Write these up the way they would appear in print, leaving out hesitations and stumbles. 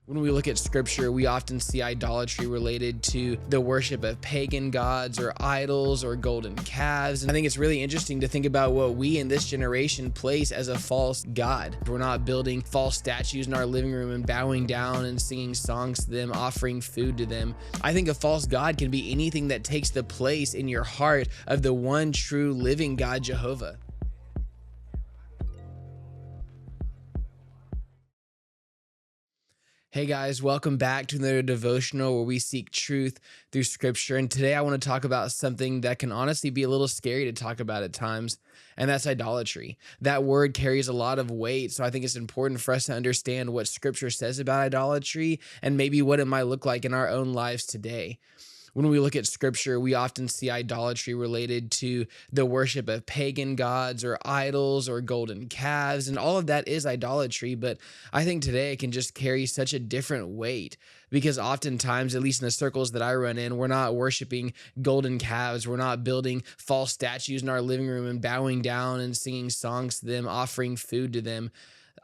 When we look at scripture, we often see idolatry related to the worship of pagan gods or idols or golden calves. And I think it's really interesting to think about what we in this generation place as a false god. We're not building false statues in our living room and bowing down and singing songs to them, offering food to them. I think a false god can be anything that takes the place in your heart of the one true living God, Jehovah. Hey guys, welcome back to another devotional where we seek truth through scripture. And today I want to talk about something that can honestly be a little scary to talk about at times, and that's idolatry. That word carries a lot of weight, so I think it's important for us to understand what scripture says about idolatry and maybe what it might look like in our own lives today. When we look at scripture, we often see idolatry related to the worship of pagan gods or idols or golden calves, and all of that is idolatry. But I think today it can just carry such a different weight because oftentimes, at least in the circles that I run in, we're not worshiping golden calves. We're not building false statues in our living room and bowing down and singing songs to them, offering food to them.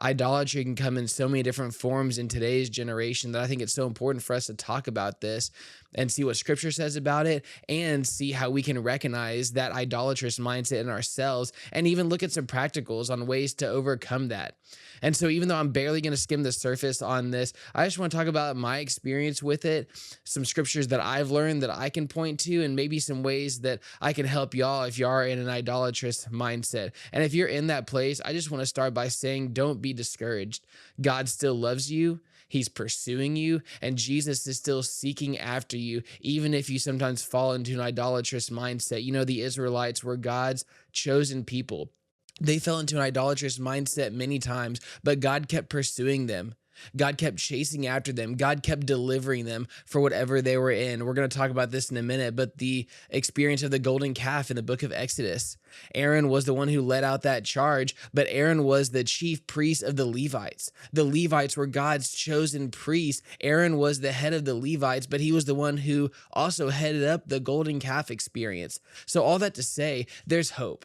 Idolatry can come in so many different forms in today's generation that I think it's so important for us to talk about this and see what scripture says about it and see how we can recognize that idolatrous mindset in ourselves and even look at some practicals on ways to overcome that. And so even though I'm barely going to skim the surface on this, I just want to talk about my experience with it, some scriptures that I've learned that I can point to, and maybe some ways that I can help y'all if you are in an idolatrous mindset. And if you're in that place, I just want to start by saying, don't be discouraged. God still loves you. He's pursuing you, and Jesus is still seeking after you, even if you sometimes fall into an idolatrous mindset. You know, the Israelites were God's chosen people. They fell into an idolatrous mindset many times, but God kept pursuing them. God kept chasing after them. God kept delivering them for whatever they were in. We're going to talk about this in a minute, but the experience of the golden calf in the book of Exodus, Aaron was the one who led out that charge, but Aaron was the chief priest of the Levites. The Levites were God's chosen priests. Aaron was the head of the Levites, but he was the one who also headed up the golden calf experience. So all that to say, there's hope.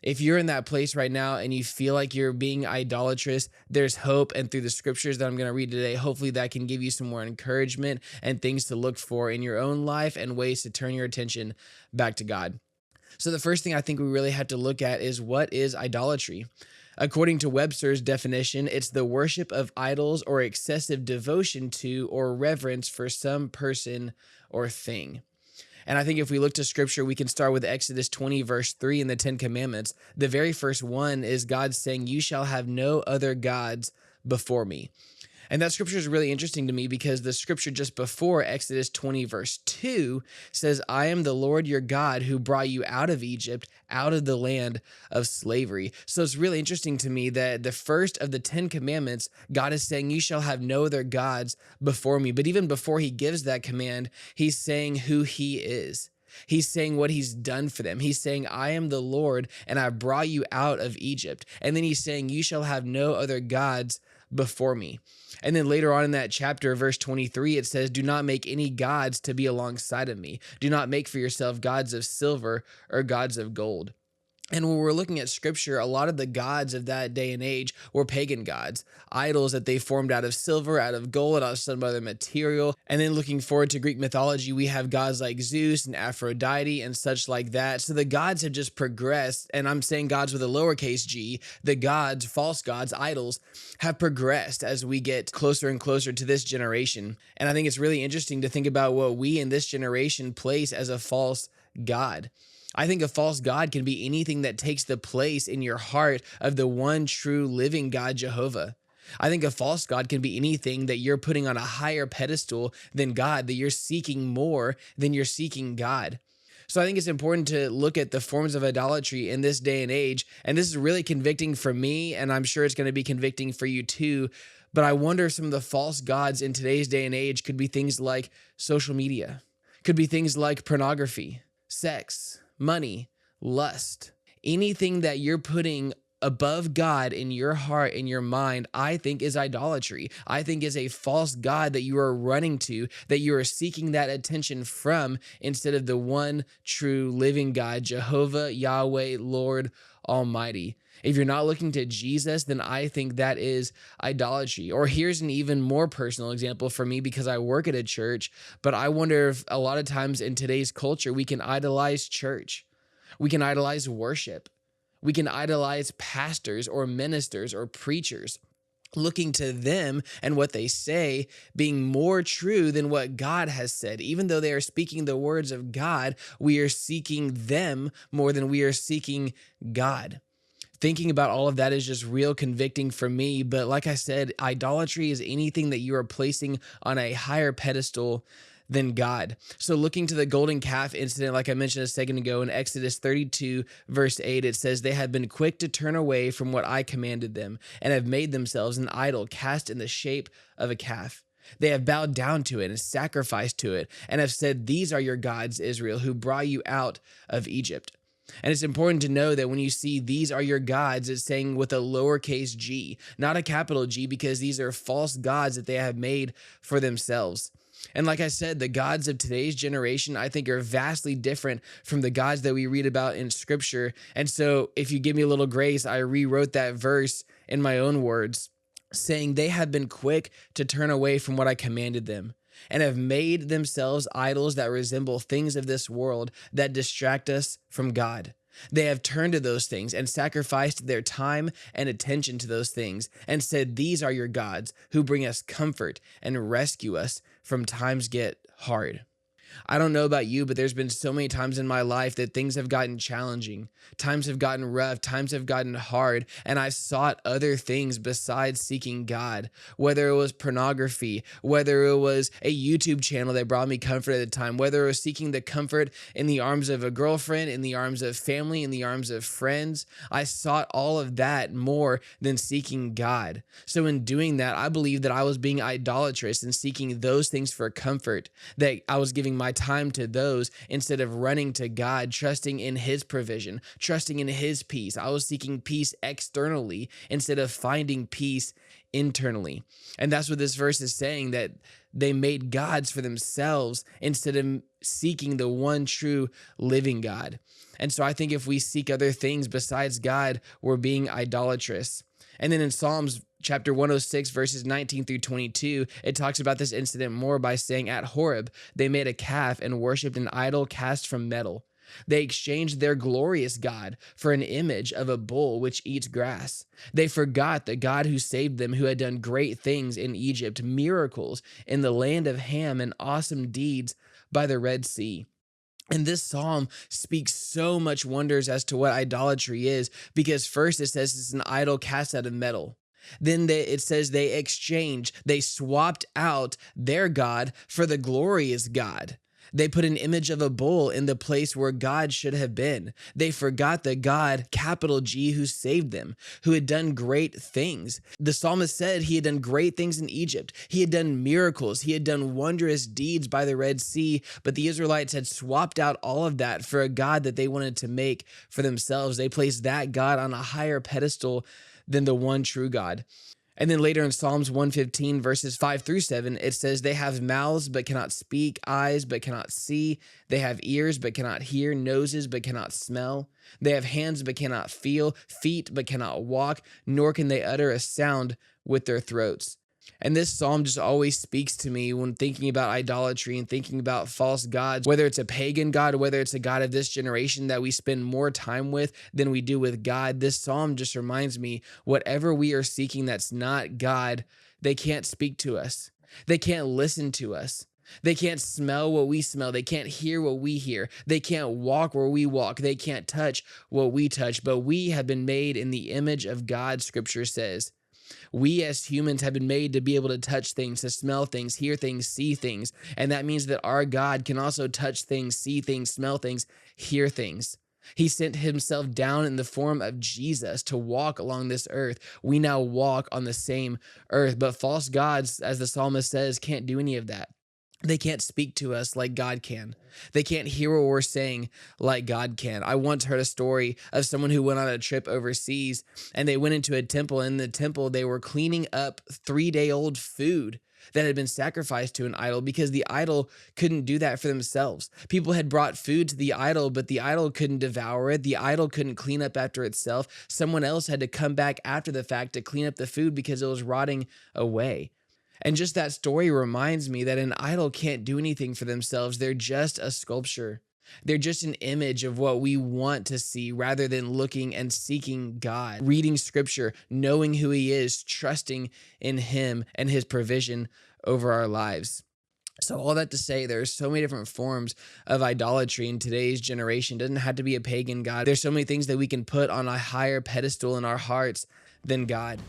If you're in that place right now and you feel like you're being idolatrous, there's hope. And through the scriptures that I'm going to read today, hopefully that can give you some more encouragement and things to look for in your own life and ways to turn your attention back to God. So the first thing I think we really have to look at is, what is idolatry? According to Webster's definition, it's the worship of idols or excessive devotion to or reverence for some person or thing. And I think if we look to scripture, we can start with Exodus 20, verse 3 in the 10 Commandments. The very first one is God saying, "You shall have no other gods before me." And that scripture is really interesting to me because the scripture just before Exodus 20, verse 2 says, "I am the Lord your God who brought you out of Egypt, out of the land of slavery." So it's really interesting to me that the first of the 10 commandments, God is saying, "You shall have no other gods before me." But even before he gives that command, he's saying who he is. He's saying what he's done for them. He's saying, "I am the Lord and I brought you out of Egypt." And then he's saying, "You shall have no other gods before me." And then later on in that chapter, verse 23, it says, "Do not make any gods to be alongside of me. Do not make for yourself gods of silver or gods of gold." And when we're looking at scripture, a lot of the gods of that day and age were pagan gods, idols that they formed out of silver, out of gold, out of some other material. And then looking forward to Greek mythology, we have gods like Zeus and Aphrodite and such like that. So the gods have just progressed, and I'm saying gods with a lowercase g. The gods, false gods, idols, have progressed as we get closer and closer to this generation. And I think it's really interesting to think about what we in this generation place as a false god. I think a false god can be anything that takes the place in your heart of the one true living God, Jehovah. I think a false god can be anything that you're putting on a higher pedestal than God, that you're seeking more than you're seeking God. So I think it's important to look at the forms of idolatry in this day and age. And this is really convicting for me, and I'm sure it's going to be convicting for you too. But I wonder if some of the false gods in today's day and age could be things like social media, could be things like pornography, sex, money, lust, anything that you're putting above God in your heart, in your mind, I think is idolatry. I think is a false God that you are running to, that you are seeking that attention from instead of the one true living God, Jehovah, Yahweh, Lord Almighty. If you're not looking to Jesus, then I think that is idolatry. Or here's an even more personal example for me because I work at a church, but I wonder if a lot of times in today's culture, we can idolize church. We can idolize worship. We can idolize pastors or ministers or preachers, looking to them and what they say being more true than what God has said. Even though they are speaking the words of God, we are seeking them more than we are seeking God. Thinking about all of that is just real convicting for me. But like I said, idolatry is anything that you are placing on a higher pedestal than God. So looking to the golden calf incident, like I mentioned a second ago in Exodus 32, verse 8, it says, "They have been quick to turn away from what I commanded them and have made themselves an idol cast in the shape of a calf. They have bowed down to it and sacrificed to it and have said, 'These are your gods, Israel, who brought you out of Egypt.'" And it's important to know that when you see "these are your gods," it's saying with a lowercase g, not a capital G, because these are false gods that they have made for themselves. And like I said, the gods of today's generation, I think, are vastly different from the gods that we read about in scripture. And so if you give me a little grace, I rewrote that verse in my own words, saying they have been quick to turn away from what I commanded them and have made themselves idols that resemble things of this world that distract us from God. They have turned to those things and sacrificed their time and attention to those things and said, "These are your gods who bring us comfort and rescue us from times get hard." I don't know about you, but there's been so many times in my life that things have gotten challenging. Times have gotten rough. Times have gotten hard. And I've sought other things besides seeking God, whether it was pornography, whether it was a YouTube channel that brought me comfort at the time, whether it was seeking the comfort in the arms of a girlfriend, in the arms of family, in the arms of friends. I sought all of that more than seeking God. So in doing that, I believe that I was being idolatrous and seeking those things for comfort, that I was giving my time to those instead of running to God, trusting in his provision, trusting in his peace. I was seeking peace externally instead of finding peace internally. And that's what this verse is saying, that they made gods for themselves instead of seeking the one true living God. And so I think if we seek other things besides God, we're being idolatrous. And then in Psalms chapter 106, verses 19 through 22, it talks about this incident more by saying, "At Horeb, they made a calf and worshipped an idol cast from metal. They exchanged their glorious God for an image of a bull which eats grass. They forgot the God who saved them, who had done great things in Egypt, miracles in the land of Ham, and awesome deeds by the Red Sea." And this psalm speaks so much wonders as to what idolatry is, because first it says it's an idol cast out of metal. Then it says they swapped out their God for the glorious God. They put an image of a bull in the place where God should have been. They forgot the God, capital G, who saved them, who had done great things. The psalmist said he had done great things in Egypt. He had done miracles. He had done wondrous deeds by the Red Sea, but the Israelites had swapped out all of that for a God that they wanted to make for themselves. They placed that God on a higher pedestal than the one true God. And then later in Psalms 115, verses 5 through 7, it says, "They have mouths but cannot speak, eyes but cannot see. They have ears but cannot hear, noses but cannot smell. They have hands but cannot feel, feet but cannot walk, nor can they utter a sound with their throats." And this psalm just always speaks to me when thinking about idolatry and thinking about false gods, whether it's a pagan God, whether it's a God of this generation that we spend more time with than we do with God. This psalm just reminds me, whatever we are seeking that's not God, they can't speak to us. They can't listen to us. They can't smell what we smell. They can't hear what we hear. They can't walk where we walk. They can't touch what we touch. But we have been made in the image of God, scripture says. We as humans have been made to be able to touch things, to smell things, hear things, see things. And that means that our God can also touch things, see things, smell things, hear things. He sent himself down in the form of Jesus to walk along this earth. We now walk on the same earth, but false gods, as the psalmist says, can't do any of that. They can't speak to us like God can. They can't hear what we're saying like God can. I once heard a story of someone who went on a trip overseas and they went into a temple. In the temple, they were cleaning up 3-day-old food that had been sacrificed to an idol because the idol couldn't do that for themselves. People had brought food to the idol, but the idol couldn't devour it. The idol couldn't clean up after itself. Someone else had to come back after the fact to clean up the food because it was rotting away. And just that story reminds me that an idol can't do anything for themselves. They're just a sculpture. They're just an image of what we want to see rather than looking and seeking God, reading scripture, knowing who he is, trusting in him and his provision over our lives. So all that to say, there's so many different forms of idolatry in today's generation. It doesn't have to be a pagan God. There's so many things that we can put on a higher pedestal in our hearts than God.